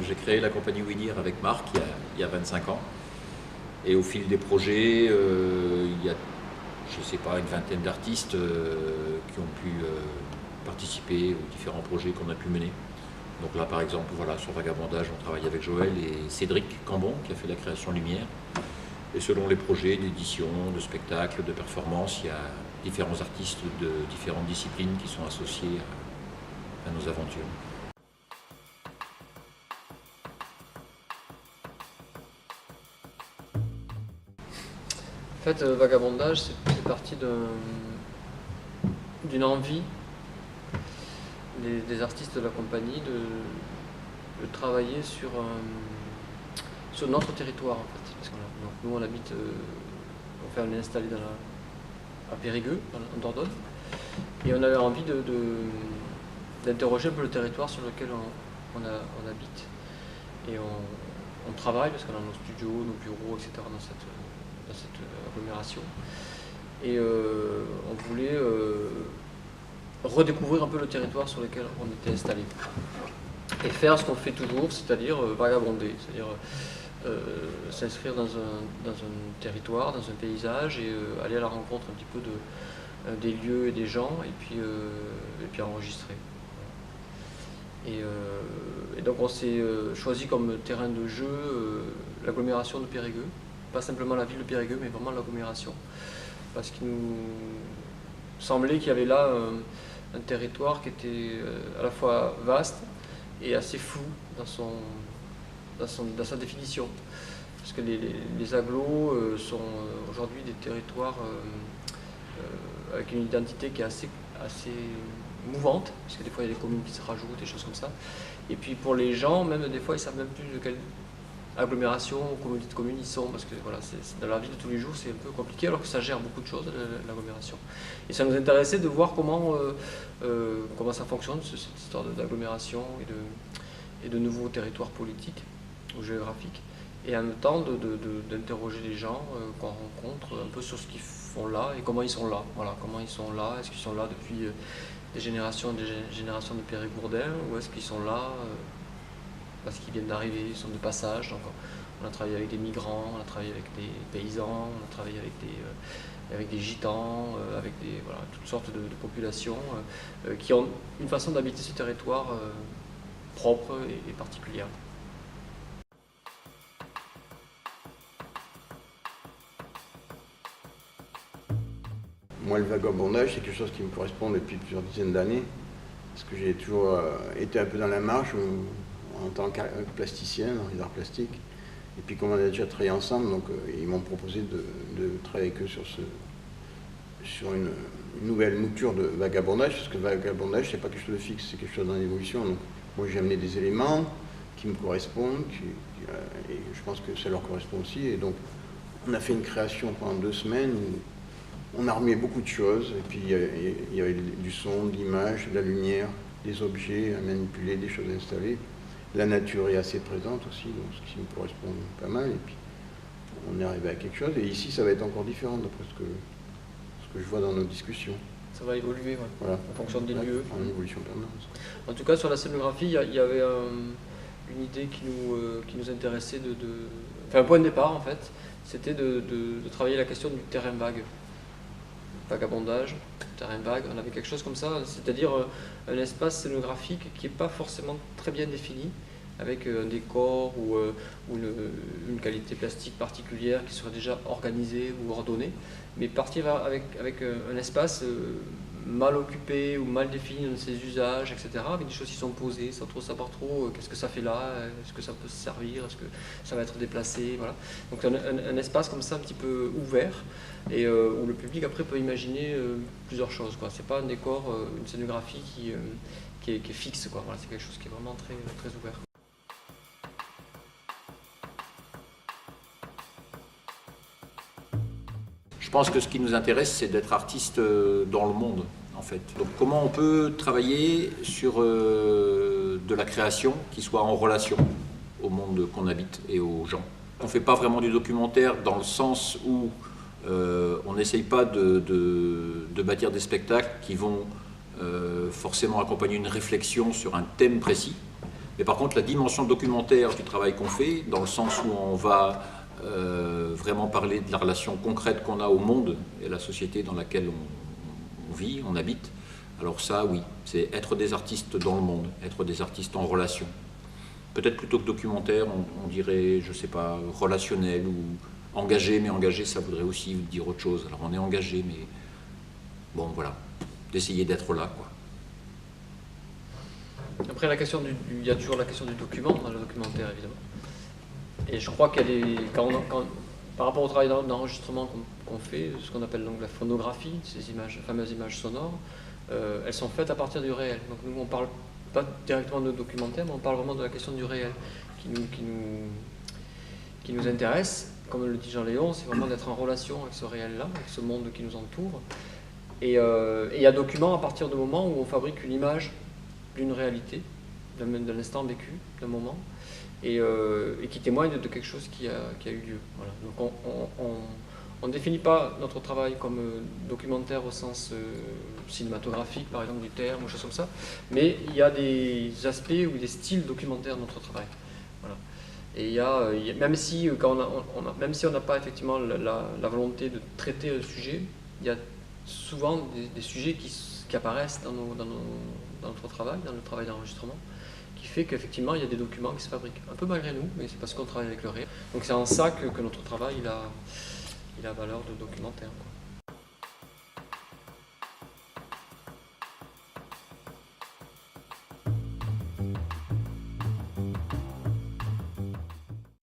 j'ai créé la compagnie Ouidir avec Marc il y a 25 ans. Et au fil des projets, il y a, je ne sais pas, une vingtaine d'artistes qui ont pu participer aux différents projets qu'on a pu mener. Donc là, par exemple, voilà, sur Vagabondage, on travaille avec Joël et Cédric Cambon, qui a fait la création lumière. Et selon les projets d'édition, de spectacle, de performance, il y a différents artistes de différentes disciplines qui sont associés à nos aventures. En fait, Vagabondage, c'est parti d'une envie des artistes de la compagnie de travailler sur notre territoire, en fait. Parce que donc, nous, on habite, on est installé à Périgueux, en Dordogne, et on avait envie d'interroger un peu le territoire sur lequel on habite. Et on travaille, parce qu'on a nos studios, nos bureaux, etc. dans cette agglomération. Et on voulait redécouvrir un peu le territoire sur lequel on était installé. Et faire ce qu'on fait toujours, c'est-à-dire vagabonder, c'est-à-dire s'inscrire dans un territoire, dans un paysage et aller à la rencontre un petit peu des lieux et des gens et puis enregistrer. Et donc on s'est choisi comme terrain de jeu l'agglomération de Périgueux, pas simplement la ville de Périgueux, mais vraiment l'agglomération, parce qu'il nous semblait qu'il y avait là un territoire qui était à la fois vaste et assez flou dans sa définition. Parce que les agglos sont aujourd'hui des territoires avec une identité qui est assez mouvante, parce que des fois il y a des communes qui se rajoutent, des choses comme ça. Et puis pour les gens, même des fois, ils ne savent même plus de quelle agglomération ou communauté de communes ils sont, parce que voilà, dans la vie de tous les jours, c'est un peu compliqué, alors que ça gère beaucoup de choses, l'agglomération. Et ça nous intéressait de voir comment ça fonctionne, cette histoire d'agglomération et de nouveaux territoires politiques ou géographiques, et en même temps d'interroger les gens qu'on rencontre un peu sur ce qu'ils font là et comment ils sont là. Voilà, comment ils sont là, est-ce qu'ils sont là depuis des générations de Périgourdins, ou est-ce qu'ils sont là parce qu'ils viennent d'arriver, ils sont de passage. Donc on a travaillé avec des migrants, on a travaillé avec des paysans, on a travaillé avec des gitans, avec toutes sortes de populations qui ont une façon d'habiter ce territoire propre et particulière. Moi, le vagabondage, c'est quelque chose qui me correspond depuis plusieurs dizaines d'années, parce que j'ai toujours été un peu dans la marge en tant que plasticien, dans les arts plastiques. Et puis comme on a déjà travaillé ensemble, donc ils m'ont proposé de travailler avec eux sur une nouvelle mouture de vagabondage, parce que le vagabondage, c'est pas quelque chose de fixe, c'est quelque chose en évolution. Donc moi, j'ai amené des éléments qui me correspondent, et je pense que ça leur correspond aussi. Et donc, on a fait une création pendant 2 semaines où on a remis beaucoup de choses, et puis il y avait du son, de l'image, de la lumière, des objets à manipuler, des choses à installer. La nature est assez présente aussi, donc ce qui me correspond pas mal, et puis on est arrivé à quelque chose. Et ici, ça va être encore différent d'après ce que je vois dans nos discussions. Ça va évoluer, ouais. Voilà. En fonction des lieux. En évolution permanente. En tout cas, sur la scénographie, il y avait une idée qui nous intéressait enfin, un point de départ, en fait, c'était de travailler la question du terrain vague. Vagabondage, terrain vague, on avait quelque chose comme ça, c'est-à-dire un espace scénographique qui n'est pas forcément très bien défini, avec un décor ou une qualité plastique particulière qui serait déjà organisée ou ordonnée, mais partir avec un espace mal occupé ou mal défini dans ses usages, etc., avec des choses qui sont posées sans trop savoir qu'est-ce que ça fait là, est-ce que ça peut se servir, est-ce que ça va être déplacé, voilà. Donc un espace comme ça un petit peu ouvert, et où le public après peut imaginer plusieurs choses, quoi. C'est pas un décor, une scénographie qui est fixe, quoi. Voilà, c'est quelque chose qui est vraiment très, très ouvert. Je pense que ce qui nous intéresse, c'est d'être artiste dans le monde, en fait. Donc comment on peut travailler sur de la création qui soit en relation au monde qu'on habite et aux gens. On ne fait pas vraiment du documentaire dans le sens où on n'essaye pas de bâtir des spectacles qui vont forcément accompagner une réflexion sur un thème précis. Mais par contre, la dimension documentaire du travail qu'on fait, dans le sens où on va vraiment parler de la relation concrète qu'on a au monde et à la société dans laquelle on vit, on habite, alors ça, oui, c'est être des artistes dans le monde, être des artistes en relation. Peut-être plutôt que documentaire, on dirait, je ne sais pas, relationnel ou engagé, mais engagé, ça voudrait aussi dire autre chose. Alors on est engagé, mais bon, voilà, d'essayer d'être là, quoi. Après, il y a toujours la question du document dans le documentaire, évidemment. Et je crois qu'elle est, par rapport au travail d'enregistrement qu'on fait, ce qu'on appelle donc la phonographie, ces images, fameuses images sonores, elles sont faites à partir du réel. Donc nous, on ne parle pas directement de documentaire, mais on parle vraiment de la question du réel qui nous intéresse. Comme le dit Jean-Léon, c'est vraiment d'être en relation avec ce réel-là, avec ce monde qui nous entoure. Et il y a document à partir du moment où on fabrique une image d'une réalité, d'un instant vécu, d'un moment, et qui témoigne de quelque chose qui a eu lieu. Voilà. Donc on ne définit pas notre travail comme documentaire au sens cinématographique, par exemple, du terme ou choses comme ça, mais il y a des aspects ou des styles documentaires de notre travail. Voilà. Et même si on n'a pas effectivement la volonté de traiter le sujet, il y a souvent des sujets qui apparaissent dans notre travail, dans le travail d'enregistrement, qui fait qu'effectivement il y a des documents qui se fabriquent. Un peu malgré nous, mais c'est parce qu'on travaille avec le réel. Donc c'est en ça que notre travail il a valeur de documentaire, quoi.